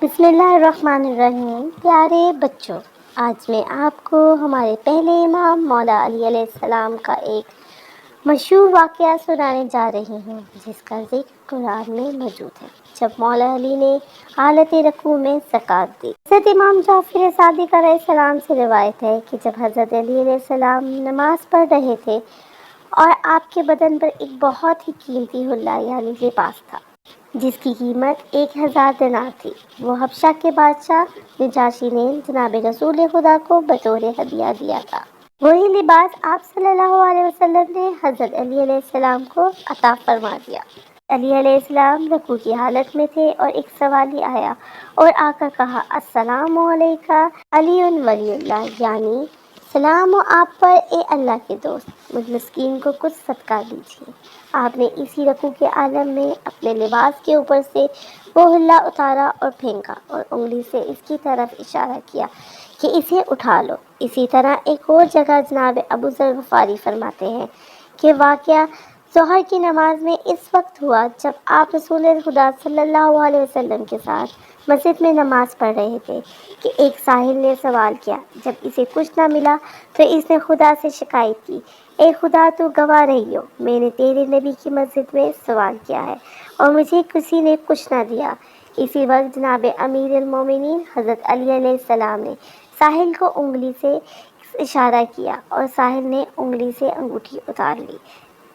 بسم اللہ الرحمن الرحیم۔ پیارے بچوں، آج میں آپ کو ہمارے پہلے امام مولا علی علیہ السلام کا ایک مشہور واقعہ سنانے جا رہی ہوں، جس کا ذکر قرآن میں موجود ہے۔ جب مولا علی نے حالت رکوع میں زکوٰۃ دی۔ حضرت امام جعفر صادق علیہ السلام سے روایت ہے کہ جب حضرت علی علیہ السلام نماز پڑھ رہے تھے اور آپ کے بدن پر ایک بہت ہی قیمتی حلہ یعنی لباس تھا، جس کی قیمت 1000 دینار تھی۔ وہ حبشہ کے بادشاہ نجاشی نے جناب رسول خدا کو بطور ہدیہ دیا تھا۔ وہی لباس آپ صلی اللہ علیہ وسلم نے حضرت علی علیہ السلام کو عطا فرما دیا۔ علی علیہ السلام رکوع کی حالت میں تھے اور ایک سوالی آیا اور آ کر کہا، السلام علیکہ علی ولی اللہ، یعنی سلام ہو آپ پر اے اللہ کے دوست، مجھ مسکین کو کچھ صدقہ دیجیے۔ آپ نے اسی رکوع کے عالم میں اپنے لباس کے اوپر سے وہ حلہ اتارا اور پھینکا اور انگلی سے اس کی طرف اشارہ کیا کہ اسے اٹھا لو۔ اسی طرح ایک اور جگہ جناب ابو ذر غفاری فرماتے ہیں کہ واقعہ ظہر کی نماز میں اس وقت ہوا جب آپ رسول خدا صلی اللہ علیہ وسلم کے ساتھ مسجد میں نماز پڑھ رہے تھے کہ ایک سائل نے سوال کیا۔ جب اسے کچھ نہ ملا تو اس نے خدا سے شکایت کی، اے خدا تو گواہ رہی ہو، میں نے تیرے نبی کی مسجد میں سوال کیا ہے اور مجھے کسی نے کچھ نہ دیا۔ اسی وقت جناب امیر المومنین حضرت علی علیہ السلام نے ساحل کو انگلی سے اشارہ کیا اور ساحل نے انگلی سے انگوٹھی اتار لی۔